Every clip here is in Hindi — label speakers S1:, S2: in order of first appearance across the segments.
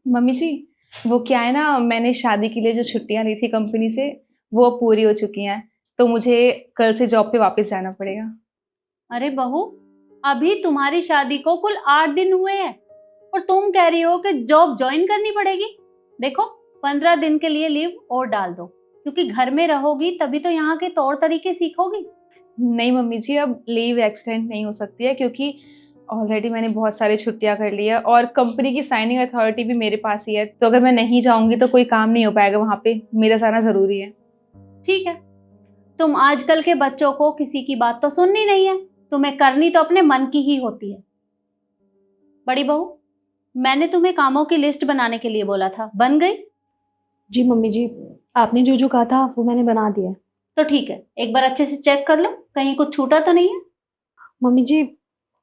S1: मम्मी जी, वो क्या है ना, मैंने शादी के लिए जो छुट्टियां ली थी कंपनी से, वो अब पूरी हो चुकी हैं। तो मुझे कल से जॉब पे वापस जाना पड़ेगा।
S2: अरे बहू, अभी तुम्हारी शादी को कुल 8 दिन हुए हैं और तुम कह रही हो कि जॉब ज्वाइन करनी पड़ेगी। देखो, 15 दिन के लिए लीव और डाल दो, क्योंकि घर में रहोगी तभी तो यहाँ के तौर तरीके सीखोगी।
S1: नहीं मम्मी जी, अब लीव एक्सटेंड नहीं हो सकती है, क्योंकि ऑलरेडी मैंने बहुत सारी छुट्टियां कर ली है और कंपनी की साइनिंग अथॉरिटी भी मेरे पास ही है। तो अगर मैं नहीं जाऊंगी तो कोई काम नहीं हो पाएगा वहां पे। मेरा जाना जरूरी है।
S2: ठीक है, तुम आजकल के बच्चों को किसी की बात तो सुननी नहीं है, तुम्हें करनी तो अपने मन की ही होती है। बड़ी बहू, मैंने तुम्हें कामों की लिस्ट बनाने के लिए बोला था, बन गई?
S3: जी मम्मी जी, आपने जो जो कहा था वो मैंने बना दिया है।
S2: तो ठीक है, एक बार अच्छे से चेक कर लो, कहीं कुछ छूटा तो नहीं है।
S3: मम्मी जी,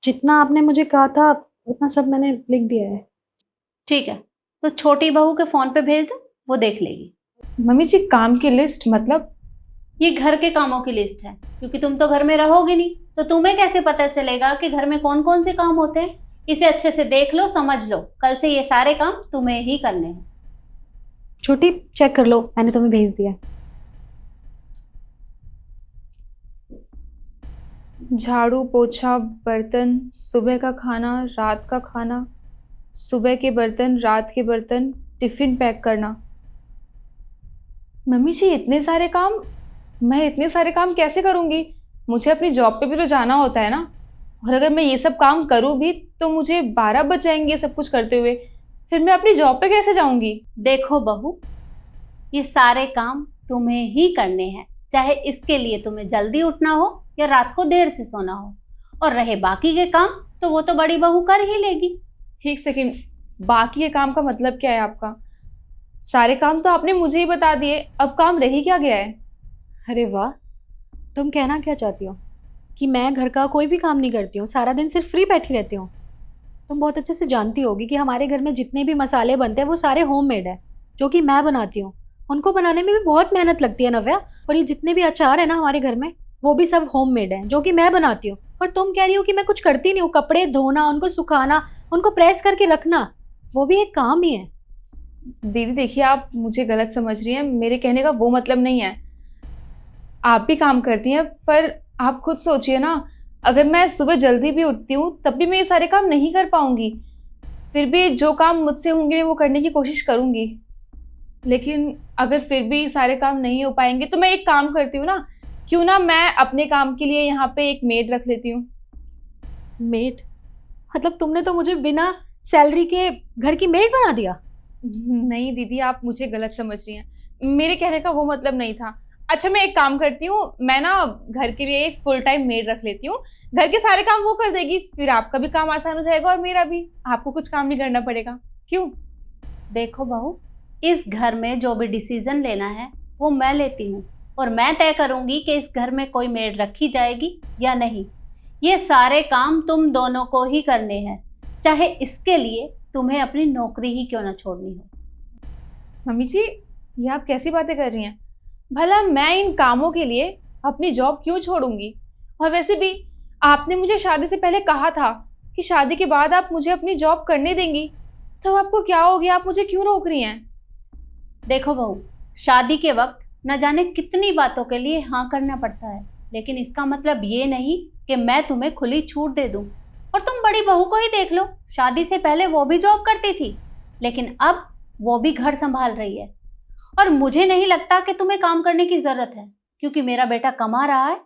S3: जितना आपने मुझे कहा था उतना सब मैंने लिख दिया है।
S2: ठीक है, तो छोटी बहू के फोन पे भेज दो, वो देख लेगी।
S1: मम्मी जी, काम की लिस्ट मतलब?
S2: ये घर के कामों की लिस्ट है, क्योंकि तुम तो घर में रहोगे नहीं, तो तुम्हें कैसे पता चलेगा कि घर में कौन कौन से काम होते हैं। इसे अच्छे से देख लो, समझ लो, कल से ये सारे काम तुम्हें ही करने हैं।
S3: छोटी, चेक कर लो, मैंने तुम्हें भेज दिया है।
S1: झाड़ू पोछा बर्तन, सुबह का खाना रात का खाना, सुबह के बर्तन रात के बर्तन, टिफिन पैक करना। मम्मी जी, इतने सारे काम! मैं इतने सारे काम कैसे करूंगी? मुझे अपनी जॉब पे भी तो जाना होता है ना। और अगर मैं ये सब काम करूं भी तो मुझे 12 बज जाएंगे ये सब कुछ करते हुए। फिर मैं अपनी जॉब पे कैसे जाऊंगी?
S2: देखो बहू, ये सारे काम तुम्हें ही करने हैं, चाहे इसके लिए तुम्हें जल्दी उठना हो या रात को देर से सोना हो। और रहे बाकी के काम, तो वो तो बड़ी बहू कर ही लेगी।
S1: एक सेकेंड, बाकी के काम का मतलब क्या है आपका? सारे काम तो आपने मुझे ही बता दिए, अब काम रह ही क्या गया है?
S3: अरे वाह, तुम कहना क्या चाहती हो कि मैं घर का कोई भी काम नहीं करती हूँ, सारा दिन सिर्फ फ्री बैठी रहती हूँ? तुम बहुत अच्छे से जानती होगी कि हमारे घर में जितने भी मसाले बनते हैं वो सारे होममेड है, जो कि मैं बनाती हूँ। उनको बनाने में भी बहुत मेहनत लगती है नव्या। और ये जितने भी अचार है ना हमारे घर में, वो भी सब होममेड है, जो कि मैं बनाती हूँ। और तुम कह रही हो कि मैं कुछ करती नहीं हूँ? कपड़े धोना, उनको सुखाना, उनको प्रेस करके रखना, वो भी एक काम ही है।
S1: दीदी देखिए, आप मुझे गलत समझ रही हैं। मेरे कहने का वो मतलब नहीं है। आप भी काम करती हैं, पर आप खुद सोचिए ना, अगर मैं सुबह जल्दी भी उठती हूँ तब भी मैं ये सारे काम नहीं कर पाऊंगी। फिर भी जो काम मुझसे होंगे मैं वो करने की कोशिश करूंगी। लेकिन अगर फिर भी सारे काम नहीं हो पाएंगे तो मैं एक काम करती हूँ ना, क्यों ना मैं अपने काम के लिए यहाँ पे एक मेड रख लेती हूँ।
S3: मेड? मतलब तुमने तो मुझे बिना सैलरी के घर की मेड बना दिया।
S1: नहीं दीदी, आप मुझे गलत समझ रही हैं। मेरे कहने का वो मतलब नहीं था। अच्छा, मैं एक काम करती हूँ, मैं ना घर के लिए एक फुल टाइम मेड रख लेती हूँ। घर के सारे काम वो कर देगी, फिर आपका भी काम आसान हो जाएगा और मेरा भी। आपको कुछ काम नहीं करना पड़ेगा। क्यों?
S2: देखो बहू, इस घर में जो भी डिसीजन लेना है वो मैं लेती हूँ, और मैं तय करूंगी कि इस घर में कोई मेड रखी जाएगी या नहीं। ये सारे काम तुम दोनों को ही करने हैं, चाहे इसके लिए तुम्हें अपनी नौकरी ही क्यों ना छोड़नी हो।
S1: मम्मी जी, ये आप कैसी बातें कर रही हैं? भला मैं इन कामों के लिए अपनी जॉब क्यों छोड़ूंगी? और वैसे भी आपने मुझे शादी से पहले कहा था कि शादी के बाद आप मुझे अपनी जॉब करने देंगी। तो आपको क्या हो गया? आप मुझे क्यों रोक रही हैं?
S2: देखो बहू, शादी के वक्त न जाने कितनी बातों के लिए हाँ करना पड़ता है, लेकिन इसका मतलब ये नहीं कि मैं तुम्हें खुली छूट दे दूं। और तुम बड़ी बहू को ही देख लो, शादी से पहले वो भी जॉब करती थी, लेकिन अब वो भी घर संभाल रही है। और मुझे नहीं लगता कि तुम्हें काम करने की जरूरत है, क्योंकि मेरा बेटा कमा रहा है।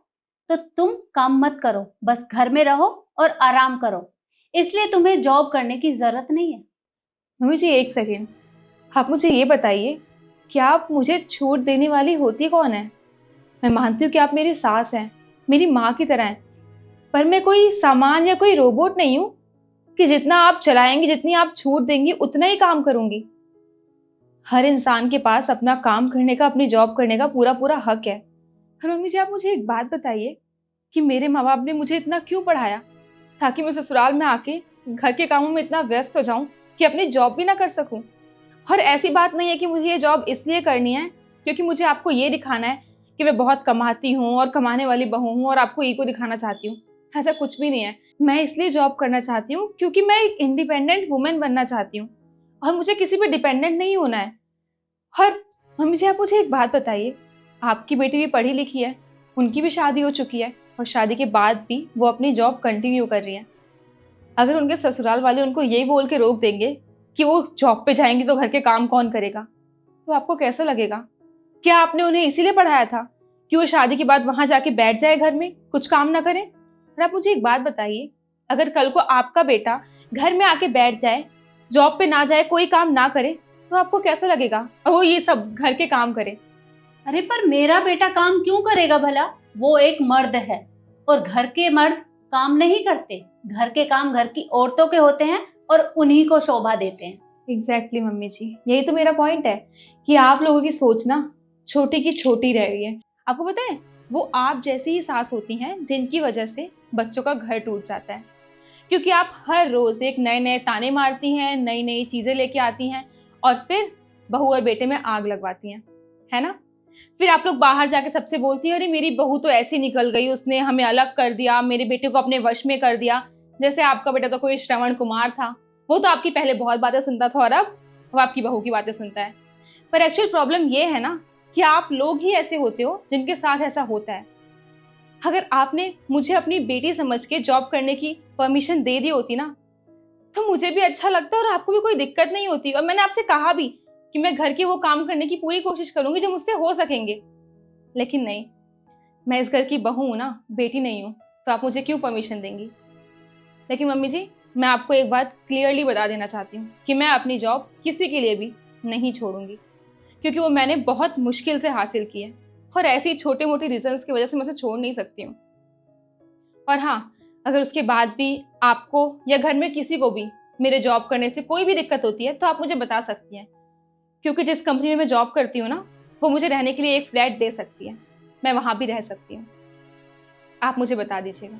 S2: तो तुम काम मत करो, बस घर में रहो और आराम करो, इसलिए तुम्हें जॉब करने की जरूरत नहीं है।
S1: मम्मी जी, एक सेकेंड, आप मुझे ये बताइए कि आप मुझे छूट देने वाली होती कौन है? मैं मानती हूँ कि आप मेरी सास हैं, मेरी माँ की तरह हैं, पर मैं कोई सामान या कोई रोबोट नहीं हूँ कि जितना आप चलाएंगी, जितनी आप छूट देंगी उतना ही काम करूंगी। हर इंसान के पास अपना काम करने का, अपनी जॉब करने का पूरा पूरा हक है। और मम्मी जी, आप मुझे एक बात बताइए कि मेरे माँ बाप ने मुझे इतना क्यों पढ़ाया, ताकि मैं ससुराल में आके घर के कामों में इतना व्यस्त हो जाऊं कि अपनी जॉब भी ना कर सकूं? और ऐसी बात नहीं है कि मुझे ये जॉब इसलिए करनी है क्योंकि मुझे आपको ये दिखाना है कि मैं बहुत कमाती हूँ और कमाने वाली बहू हूँ और आपको ईगो दिखाना चाहती हूँ। ऐसा कुछ भी नहीं है। मैं इसलिए जॉब करना चाहती हूँ क्योंकि मैं एक इंडिपेंडेंट वुमेन बनना चाहती हूँ। और मुझे किसी पे डिपेंडेंट नहीं होना है। और मम्मी जी आप मुझे एक बात बताइए, आपकी बेटी भी पढ़ी लिखी है, उनकी भी शादी हो चुकी है और शादी के बाद भी वो अपनी जॉब कंटिन्यू कर रही है। अगर उनके ससुराल वाले उनको यही बोल के रोक देंगे कि वो जॉब पे जाएंगी तो घर के काम कौन करेगा, तो आपको कैसा लगेगा? क्या आपने उन्हें इसीलिए पढ़ाया था कि वो शादी के बाद वहां जाके बैठ जाए घर में, कुछ काम ना करें? और आप मुझे एक बात बताइए, अगर कल को आपका बेटा घर में आके बैठ जाए, जॉब पे ना जाए, कोई काम ना करे, तो आपको कैसा लगेगा? और वो ये सब घर के काम करे।
S2: अरे पर मेरा बेटा काम क्यों करेगा भला? वो एक मर्द है और घर के मर्द काम नहीं करते। घर के काम घर की औरतों के होते हैं और उन्हीं को शोभा देते हैं।
S1: एग्जैक्टली मम्मी जी, यही तो मेरा पॉइंट है कि आप लोगों की सोच ना छोटी की छोटी रह गई है। आपको पता है, वो आप जैसी ही सास होती हैं जिनकी वजह से बच्चों का घर टूट जाता है, क्योंकि आप हर रोज एक नए नए ताने मारती हैं, नई नई चीजें लेके आती हैं और फिर बहू और बेटे में आग लगवाती हैं, है ना? फिर आप लोग बाहर जाके सबसे बोलती हैं, अरे मेरी बहू तो ऐसी निकल गई, उसने हमें अलग कर दिया, मेरे बेटे को अपने वश में कर दिया। जैसे आपका बेटा तो कोई श्रवण कुमार था, वो तो आपकी पहले बहुत बातें सुनता था और अब वो आपकी बहू की बातें सुनता है। पर एक्चुअल प्रॉब्लम ये है ना कि आप लोग ही ऐसे होते हो जिनके साथ ऐसा होता है। अगर आपने मुझे अपनी बेटी समझ के जॉब करने की परमिशन दे दी होती ना, तो मुझे भी अच्छा लगता और आपको भी कोई दिक्कत नहीं होती। और मैंने आपसे कहा भी कि मैं घर के वो काम करने की पूरी कोशिश करूंगी जो मुझसे हो सकेंगे, लेकिन नहीं, मैं इस घर की बहू हूं ना, बेटी नहीं हूं, तो आप मुझे क्यों परमिशन देंगी? लेकिन मम्मी जी, मैं आपको एक बात क्लियरली बता देना चाहती हूँ कि मैं अपनी जॉब किसी के लिए भी नहीं छोड़ूंगी, क्योंकि वो मैंने बहुत मुश्किल से हासिल की है और ऐसे ही छोटे मोटे रीजंस की वजह से मैं उसे छोड़ नहीं सकती हूँ। और हाँ, अगर उसके बाद भी आपको या घर में किसी को भी मेरे जॉब करने से कोई भी दिक्कत होती है तो आप मुझे बता सकती हैं, क्योंकि जिस कंपनी में मैं जॉब करती हूँ ना, वो मुझे रहने के लिए एक फ्लैट दे सकती है, मैं वहाँ भी रह सकती हूँ। आप मुझे बता दीजिएगा।